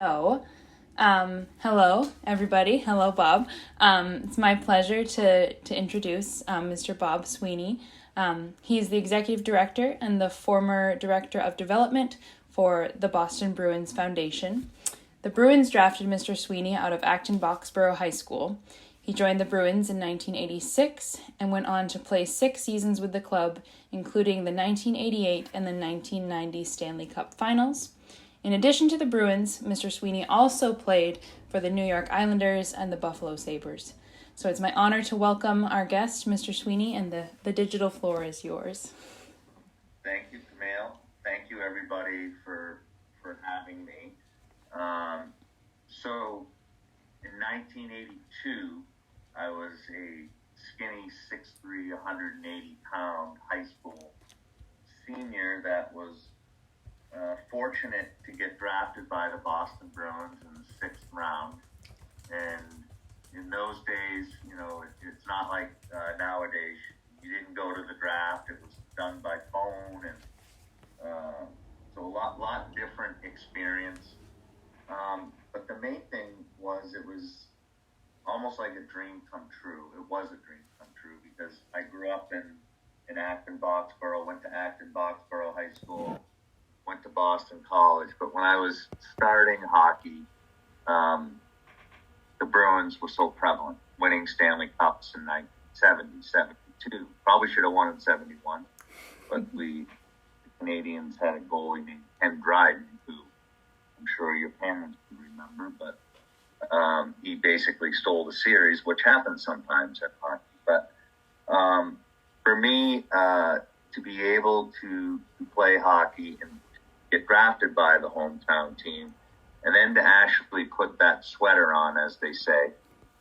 Oh, hello, everybody. Hello, Bob. It's my pleasure to introduce Mr. Bob Sweeney. He's the executive director and the former director of development for the Boston Bruins Foundation. The Bruins drafted Mr. Sweeney out of Acton-Boxborough High School. He joined the Bruins in 1986 and went on to play 6 seasons with the club, including the 1988 and the 1990 Stanley Cup Finals. In addition to the Bruins, Mr. Sweeney also played for the New York Islanders and the Buffalo Sabres. So it's my honor to welcome our guest, Mr. Sweeney, and the digital floor is yours. Thank you, Camille. Thank you, everybody, for having me. So, in 1982, I was a skinny 6'3", 180-pound high school senior that was fortunate to get drafted by the Boston Bruins in the 6th round. And in those days, it's not like nowadays. You didn't go to the draft. It was done by phone, and so a lot different experience. But the main thing was it was almost like a dream come true. It was a dream come true because I grew up in Acton-Boxborough, went to Acton-Boxborough High School, went to Boston College. But when I was starting hockey, the Bruins were so prevalent, winning Stanley Cups in 1970, 72. Probably should have won in 71, but the Canadians had a goalie named Ken Dryden, who I'm sure your parents can remember, but he basically stole the series, which happens sometimes at hockey. But for me, to be able to play hockey and get drafted by the hometown team, and then to actually put that sweater on, as they say,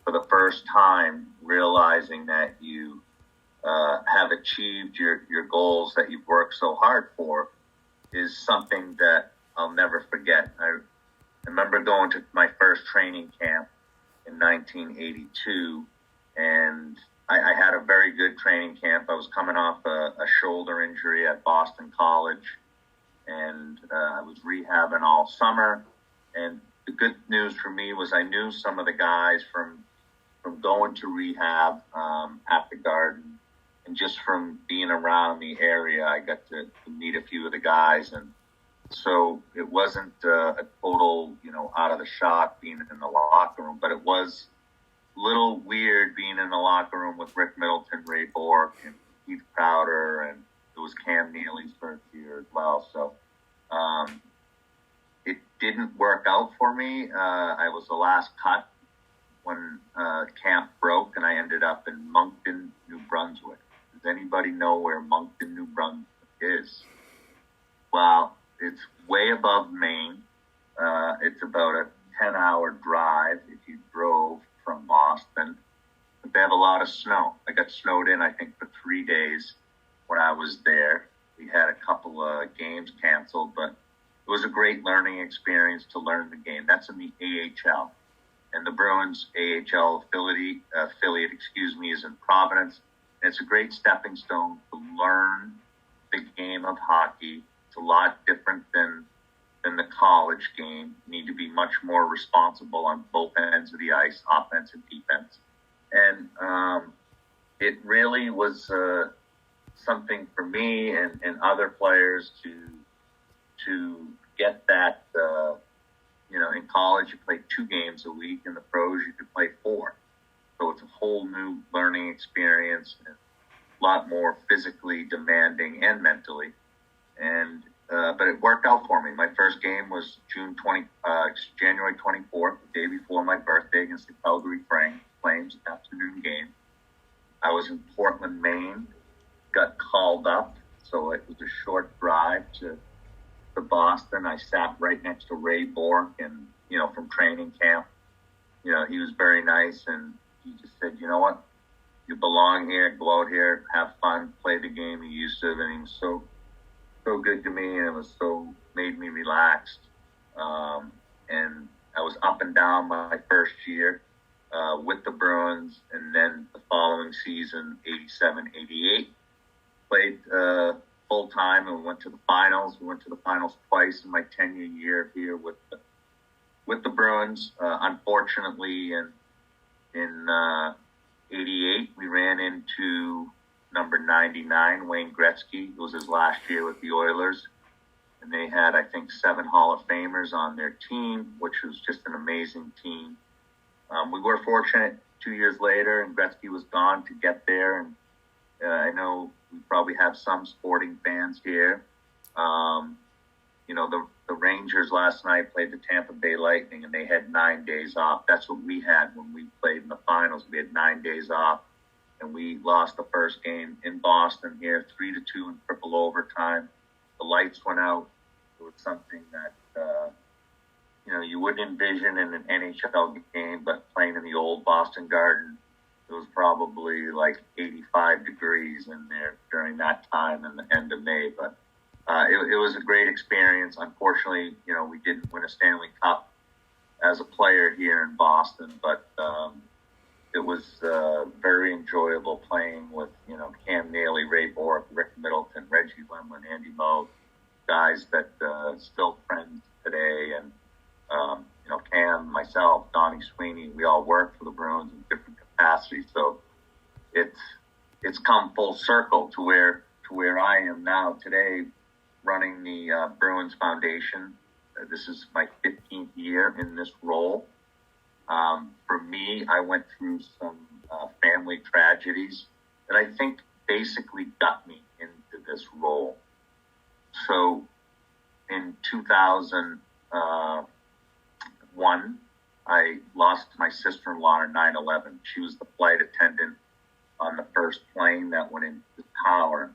for the first time, realizing that you have achieved your goals that you've worked so hard for, is something that I'll never forget. I remember going to my first training camp in 1982, and I had a very good training camp. I was coming off a shoulder injury at Boston College, and I was rehabbing all summer. And the good news for me was I knew some of the guys from going to rehab at the Garden, and just from being around the area, I got to meet a few of the guys. And so it wasn't a total, out of the shock being in the locker room, but it was a little weird being in the locker room with Rick Middleton, Ray Bork, and Keith Crowder, and it was Cam Neely's first year as well. So it didn't work out for me. I was the last cut when camp broke, and I ended up in Moncton, New Brunswick. Does anybody know where Moncton, New Brunswick is? Well, it's way above Maine. It's about a 10-hour drive if you drove from Boston. But they have a lot of snow. I got snowed in, I think, for 3 days when I was there. We had a couple of games canceled, but it was a great learning experience to learn the game. That's in the AHL. And the Bruins AHL affiliate, is in Providence. And it's a great stepping stone to learn the game of hockey. It's a lot different than the college game. You need to be much more responsible on both ends of the ice, offense and defense. And it really was something for me and other players to get that. In college, you play 2 games a week. In the pros, you could play 4. So it's a whole new learning experience, and a lot more physically demanding and mentally. And but it worked out for me. My first game was January 24th, the day before my birthday, against the Calgary Flames, afternoon game. I was in Portland, Maine, got called up, so it was a short drive to Boston. I sat right next to Ray Bork, and from training camp. He was very nice, and he just said, "You know what? You belong here. Go out here, have fun, play the game you used to." And he was so good to me, and it was made me relaxed. And I was up and down my first year with the Bruins, and then the following season, 87, 88, played full time and went to the finals. We went to the finals twice in my tenure year here with with the Bruins. Unfortunately, in '88, we ran into number 99, Wayne Gretzky. It was his last year with the Oilers. And they had, I think, 7 Hall of Famers on their team, which was just an amazing team. We were fortunate 2 years later, and Gretzky was gone to get there. And I know we probably have some sporting fans here. The Rangers last night played the Tampa Bay Lightning, and they had 9 days off. That's what we had when we played in the finals. We had 9 days off, and we lost the first game in Boston here, 3-2 in triple overtime. The lights went out. It was something that, you wouldn't envision in an NHL game, but playing in the old Boston Garden, it was probably like 85 degrees in there during that time in the end of May. But it was a great experience. Unfortunately, we didn't win a Stanley Cup as a player here in Boston, but it was very enjoyable playing with, Cam Neely, Ray Bourque, Rick Middleton, Reggie Lemlin, Andy Moe, guys that still friends today. And, Cam, myself, Donnie Sweeney, we all work for the Bruins in different capacities. So it's come full circle to where I am now today, running the Bruins Foundation. This is my 15th year in this role. For me, I went through some family tragedies that I think basically got me into this role. So in 2001, I lost my sister-in-law in 9/11. She was the flight attendant on the first plane that went into the tower.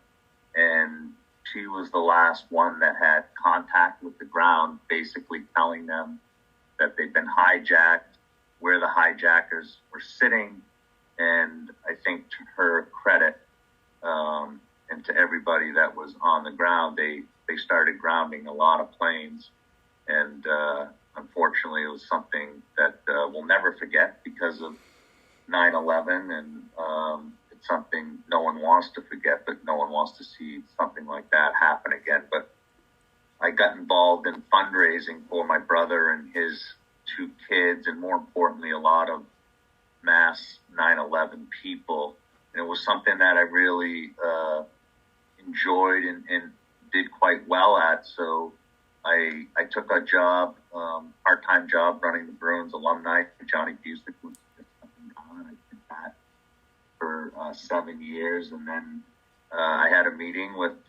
And she was the last one that had contact with the ground, basically telling them that they'd been hijacked, where the hijackers were sitting. And I think to her credit, and to everybody that was on the ground, they started grounding a lot of planes. And unfortunately, it was something that we'll never forget because of 9/11. And it's something no one wants to forget, but no one wants to see something like that happen again. But I got involved in fundraising for my brother and his 2 kids, and more importantly, a lot of mass 9/11 people. And it was something that I really enjoyed and did quite well at. So I took a job, part-time job running the Bruins alumni. Johnny Busick was just something gone. I did that for 7 years. And then I had a meeting with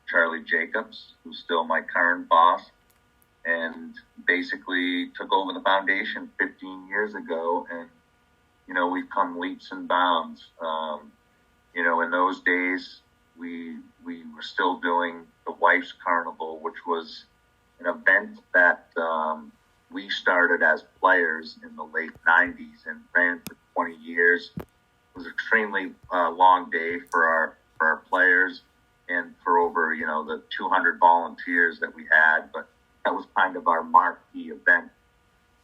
Charlie Jacobs, who's still my current boss, and basically took over the foundation 15 years ago. And, we've come leaps and bounds. In those days, we were still doing the Wife's Carnival, which was an event that we started as players in the late 90s and ran for 20 years. It was an extremely long day for our players and for over, the 200 volunteers that we had. But that was kind of our marquee event.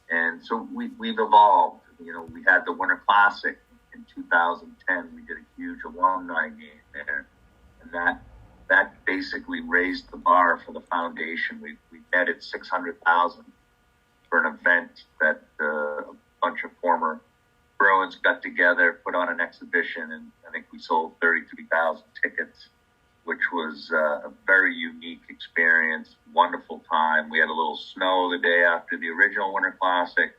And so we've evolved. We had the Winter Classic in 2010. We did a huge alumni game there. And that basically raised the bar for the foundation. We netted $600,000 for an event that a bunch of former Bruins got together, put on an exhibition, and I think we sold 33,000 tickets, which was a very unique experience, wonderful time. We had a little snow the day after the original Winter Classic,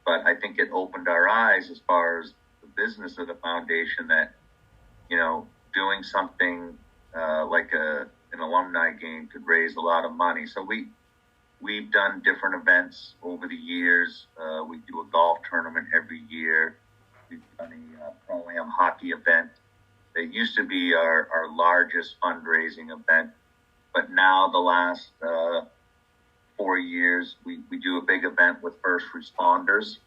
but I think it opened our eyes as far as the business of the foundation that, doing something like an alumni game could raise a lot of money. So we've done different events over the years. We do a golf tournament every year. We've done a Pro-Am hockey event. It used to be our largest fundraising event, but now the last 4 years, we do a big event with first responders,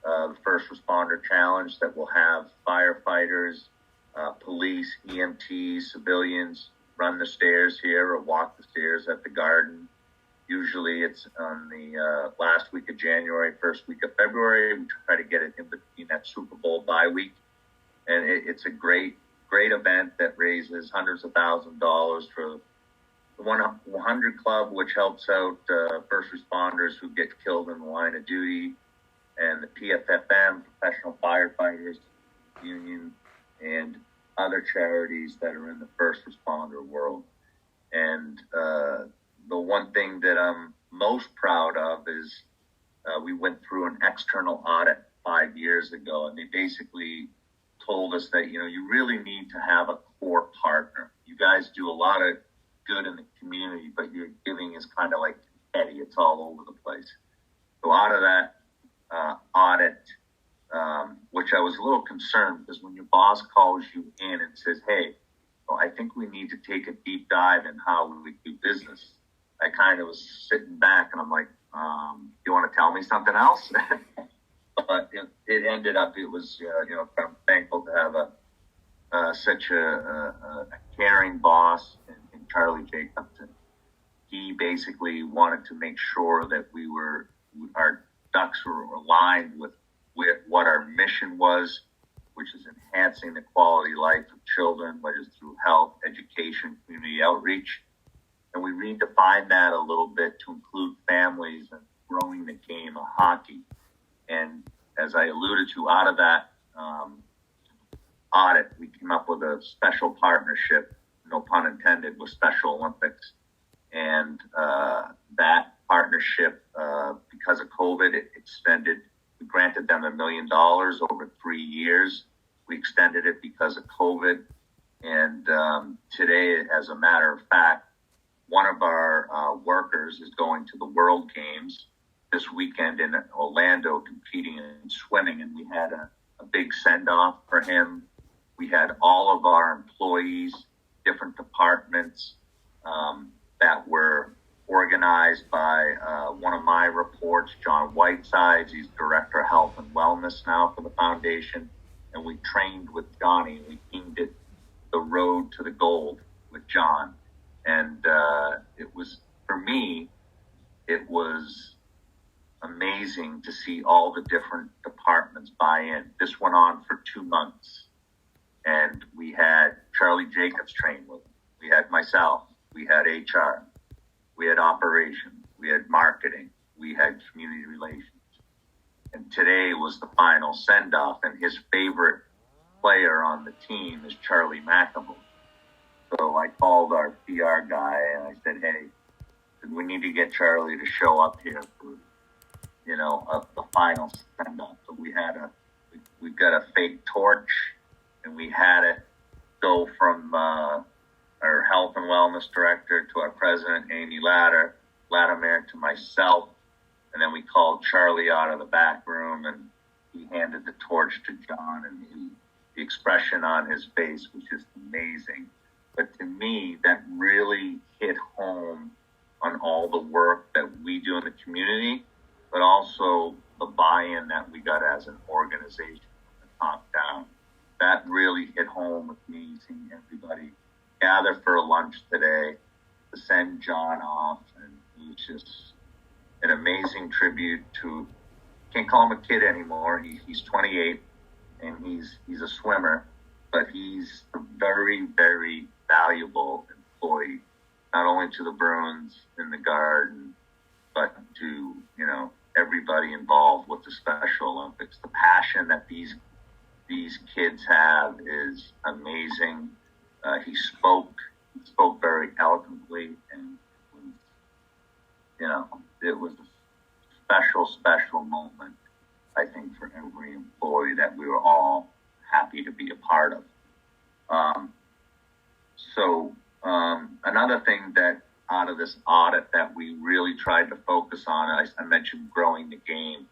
the First Responder Challenge that will have firefighters, police, EMTs, civilians run the stairs here or walk the stairs at the Garden. Usually it's on the last week of January, first week of February. We try to get it in between that Super Bowl bye week. And it's a great event that raises hundreds of thousands of dollars for the 100 Club, which helps out first responders who get killed in the line of duty, and the PFFM, Professional Firefighters Union, and other charities that are in the first responder world. And the one thing that I'm most proud of is we went through an external audit 5 years ago, and they basically told us that, you really need to have a core partner. You guys do a lot of good in the community, but your giving is kind of like petty. It's all over the place. So out of that audit, which I was a little concerned, because when your boss calls you in and says, hey, I think we need to take a deep dive in how we do business, I kind of was sitting back and I'm like, you want to tell me something else? But it ended up, it was, I'm thankful to have such a caring boss in Charlie Jacobson. He basically wanted to make sure that our ducks were aligned with what our mission was, which is enhancing the quality of life of children, whether it's through health, education, community outreach. And we redefined that a little bit to include families and growing the game of hockey. And as I alluded to, out of that audit, we came up with a special partnership, no pun intended, with Special Olympics. And that partnership, because of COVID, it extended. We granted them $1 million over 3 years. We extended it because of COVID. And today, as a matter of fact, one of our workers is going to the World Games this weekend in Orlando competing in swimming. And we had a big send-off for him. We had all of our employees, different departments that were organized by one of my reports, John Whitesides. He's Director of Health and Wellness now for the foundation. And we trained with Johnny. We themed it The Road to the Gold with John. And it was, for me, it was amazing to see all the different departments buy in. This went on for 2 months. And we had Charlie Jacobs train with him. We had myself. We had HR. We had operations. We had marketing. We had community relations. And today was the final send-off. And his favorite player on the team is Charlie McAvoy. So I called our PR guy and I said, hey, we need to get Charlie to show up here for, the final send-off. So we've got a fake torch, and we had it go from our health and wellness director to our president, Amy Latimer, to myself. And then we called Charlie out of the back room, and he handed the torch to John, and the expression on his face was just amazing. But to me, that really hit home on all the work that we do in the community, but also the buy-in that we got as an organization from the top down. That really hit home with me, seeing everybody gather for a lunch today to send John off. And it was just an amazing tribute to, can't call him a kid anymore. He's 28 and he's a swimmer, but he's a very, very valuable employee, not only to the Bruins in the garden, but to, everybody involved with the Special Olympics. The passion that these kids have is amazing. He spoke very eloquently, and it was a special moment, I think, for every employee that we were all happy to be a part of. Another thing that out of this audit that we really tried to focus on, I mentioned growing the game.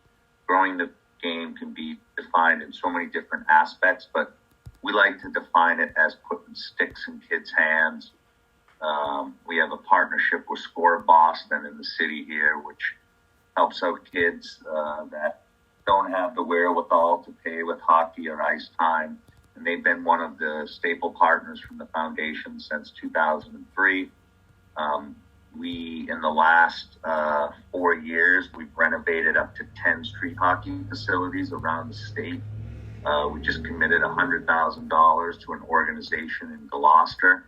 Growing the game can be defined in so many different aspects, but we like to define it as putting sticks in kids' hands. We have a partnership with Score Boston in the city here, which helps out kids that don't have the wherewithal to pay with hockey or ice time. And they've been one of the staple partners from the foundation since 2003. In the last 4 years, we've renovated up to 10 street hockey facilities around the state. We just committed $100,000 to an organization in Gloucester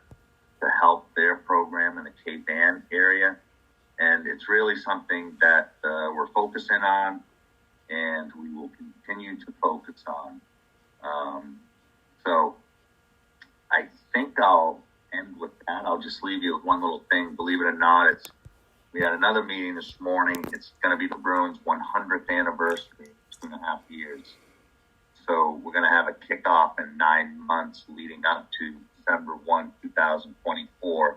to help their program in the Cape Ann area. And it's really something that we're focusing on, and we will continue to focus on. So I think I'll end with that. I'll just leave you with one little thing. Believe it or not, we had another meeting this morning. It's going to be the Bruins' 100th anniversary, 2.5 years. So we're going to have a kickoff in 9 months leading up to December 1, 2024,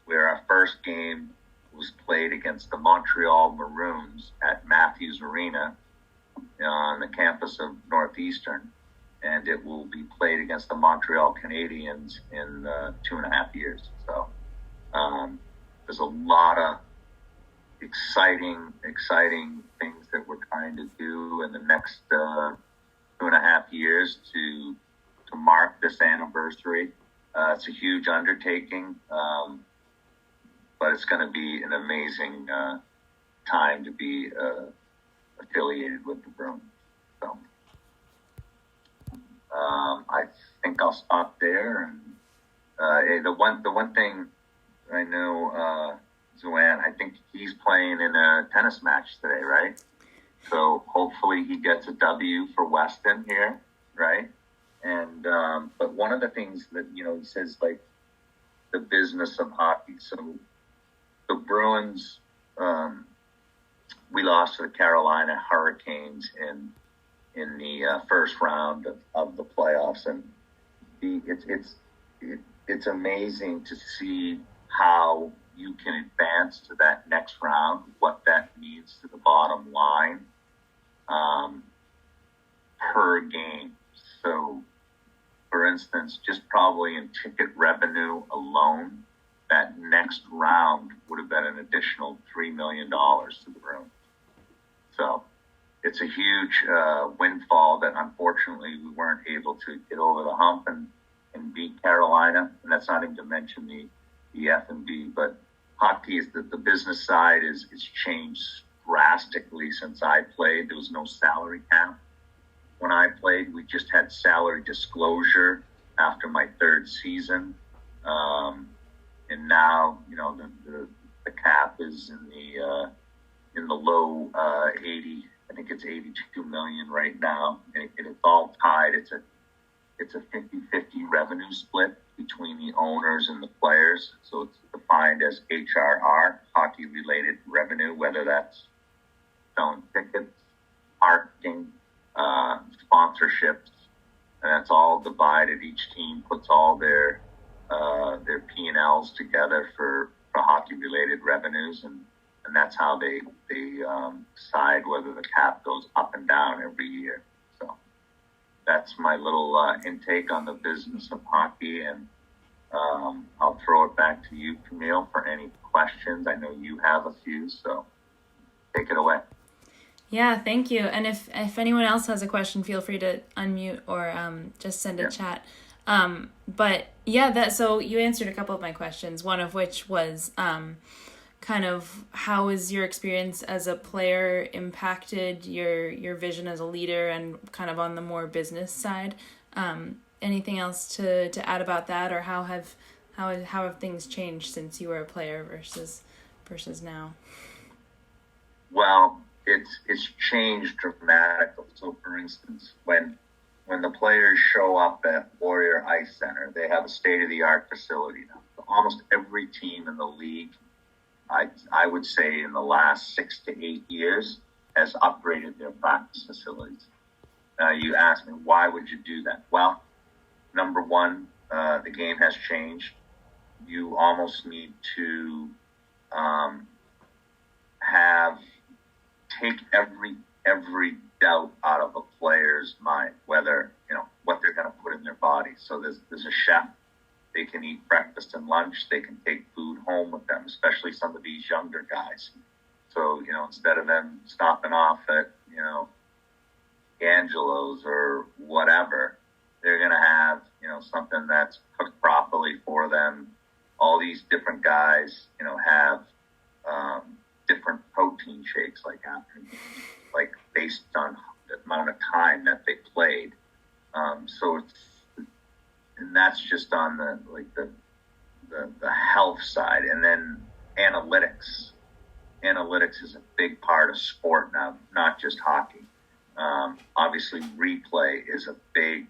where our first game was played against the Montreal Maroons at Matthews Arena on the campus of Northeastern, and it will be played against the Montreal Canadiens in 2.5 years. So there's a lot of exciting things that we're trying to do in the next 2.5 years to mark this anniversary. It's a huge undertaking, but it's going to be an amazing time to be affiliated with the Bruins. So I think I'll stop there. And the one thing I know, Zoanne, I think he's playing in a tennis match today, right? So hopefully he gets a W for Weston here, right? And but one of the things that, he says, like, the business of hockey. So the Bruins, we lost to the Carolina Hurricanes in the first round of the playoffs, and it's amazing to see how you can advance to that next round, what that means to the bottom line per game. So, for instance, just probably in ticket revenue alone, that next round would have been an additional $3 million to the Bruins. So it's a huge windfall that unfortunately we weren't able to get over the hump and beat Carolina. And that's not even to mention the F&B. But hockey is the business side is changed drastically since I played. There was no salary cap. When I played, we just had salary disclosure after my third season. And now, the cap is in the low 80. I think it's 82 million right now, and it's all tied. It's a 50-50 revenue split between the owners and the players. So it's defined as HRR, hockey-related revenue, whether that's selling tickets, parking, sponsorships, and that's all divided. Each team puts all their P&Ls together for hockey-related revenues, and that's how they decide whether the cap goes up and down every year. So that's my little intake on the business of hockey, and I'll throw it back to you, Camille, for any questions. I know you have a few, so take it away. Yeah, thank you. And if anyone else has a question, feel free to unmute or just send a chat. But yeah, so you answered a couple of my questions, one of which was kind of how has your experience as a player impacted your vision as a leader and kind of on the more business side. Anything else to add about that, or how have things changed since you were a player versus now? Well, it's changed dramatically. So, for instance, when the players show up at Warrior Ice Center, they have a state-of-the-art facility now. So almost every team in the league, I would say in the last 6 to 8 years, has upgraded their practice facilities. You ask me, why would you do that? Well, number one, the game has changed. You almost need to take every doubt out of a player's mind, whether, what they're going to put in their body. So there's a chef. They can eat breakfast and lunch. They can take food home with them, especially some of these younger guys. So, instead of them stopping off at, Angelo's or whatever, they're going to have, something that's cooked properly for them. All these different guys, have different protein shakes, like after, like based on the amount of time that they played. So and that's just on the the health side, and then analytics. Analytics is a big part of sport now, not just hockey. Obviously, replay is a big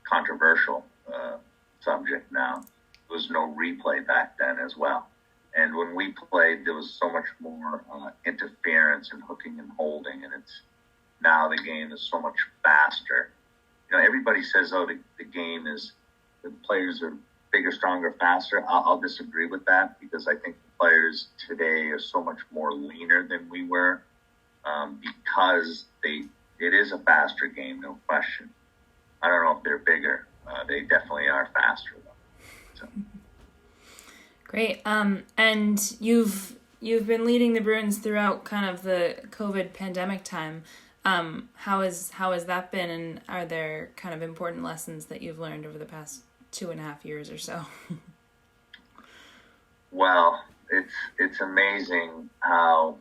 controversial subject now. There was no replay back then as well. And when we played, there was so much more interference and hooking and holding, and now the game is so much faster. Everybody says, the game is, the players are bigger, stronger, faster. I'll disagree with that, because I think the players today are so much more leaner than we were, because it is a faster game, no question. I don't know if they're bigger. They definitely are faster, though. So. Great. And you've been leading the Bruins throughout kind of the COVID pandemic time. How has that been, and are there kind of important lessons that you've learned over the past 2.5 years or so? Well, it's amazing how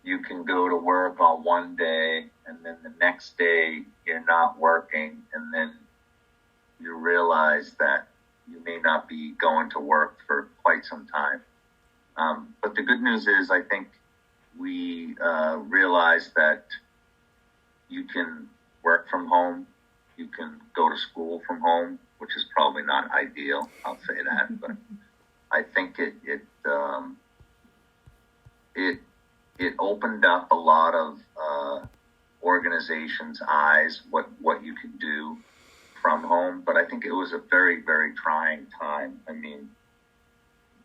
you can go to work on one day, and then the next day you're not working, and then you realize that you may not be going to work for quite some time. But the good news is, I think we realized that you can work from home, you can go to school from home, which is probably not ideal, I'll say that, but I think it opened up a lot of organizations' eyes, what you can do from home. But I think it was a very, very trying time. I mean,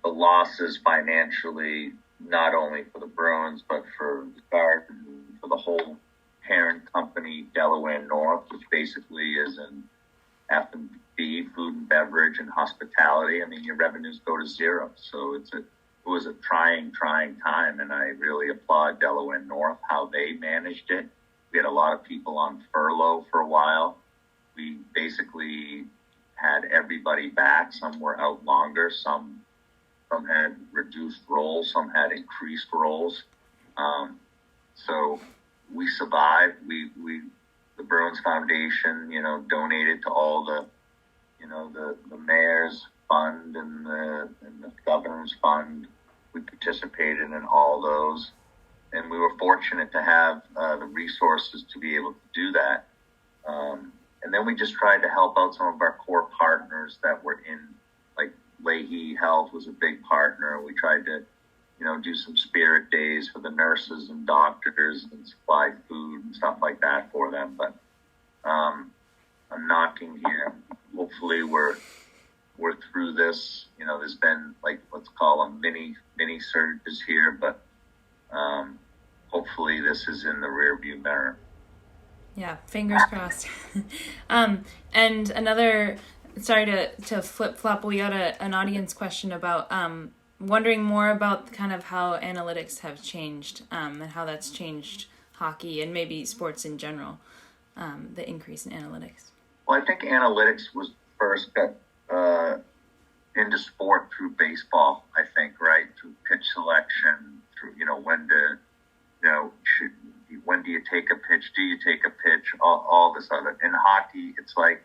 the losses financially, not only for the Bruins, but for the Garden, for the whole parent company, Delaware North, which basically is an F&B, food and beverage and hospitality. I mean, your revenues go to zero. So it was a trying time, and I really applaud Delaware North, how they managed it. We had a lot of people on furlough for a while. We basically had everybody back. Some were out longer. Some had reduced roles. Some had increased roles. So we survived. The Bruins Foundation, donated to all the mayor's fund and the governor's fund. We participated in all those, and we were fortunate to have the resources to be able to do that. And then we just tried to help out some of our core partners that were in, like Leahy Health was a big partner. We tried to, do some spirit days for the nurses and doctors and supply food and stuff like that for them. But I'm knocking here. Hopefully we're through this. There's been, let's call them mini surges here, but hopefully this is in the rearview mirror. Yeah, fingers crossed. And another, sorry to flip-flop, we got an audience question about wondering more about kind of how analytics have changed and how that's changed hockey and maybe sports in general, the increase in analytics. Well, I think analytics was first got into sport through baseball, I think, right? Through pitch selection, through, when do you take a pitch? Do you take a pitch? All this other. In hockey, it's like,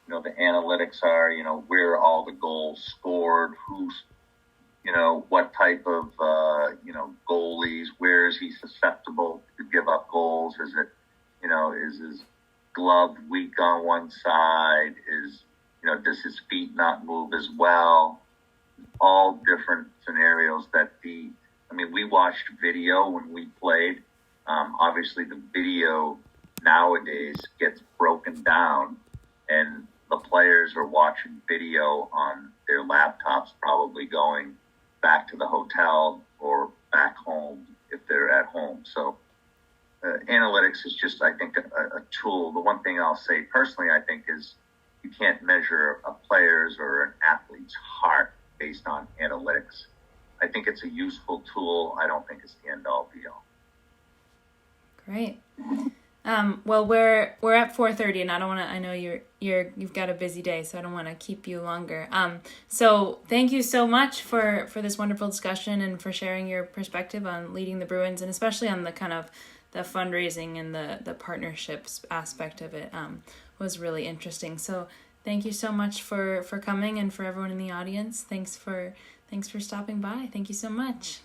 the analytics are, where are all the goals scored, who's, what type of, goalies, where is he susceptible to give up goals? Is it, is his glove weak on one side? Does his feet not move as well? All different scenarios we watched video when we played. Obviously the video nowadays gets broken down, and the players are watching video on their laptops, probably going back to the hotel or back home if they're at home. So analytics is just, I think, a tool. The one thing I'll say personally, I think, is you can't measure a player's or an athlete's heart based on analytics. I think it's a useful tool. I don't think it's the end-all, be-all. Great. Well, we're at 4:30, and I don't want to. I know you've got a busy day, so I don't want to keep you longer. So thank you so much for this wonderful discussion and for sharing your perspective on leading the Bruins, and especially on the kind of the fundraising and the partnerships aspect of it. Was really interesting. So Thank you so much for coming, and for everyone in the audience. Thanks for stopping by. Thank you so much.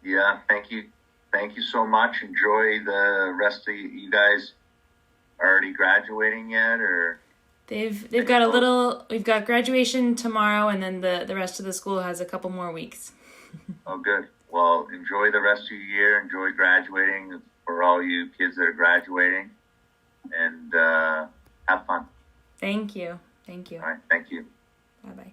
Yeah, thank you. Thank you so much. Enjoy the rest of you guys. Already graduating yet, or? They've got a little. We've got graduation tomorrow, and then the rest of the school has a couple more weeks. Oh, good. Well, enjoy the rest of your year. Enjoy graduating for all you kids that are graduating, and have fun. Thank you. All right. Thank you. Bye-bye.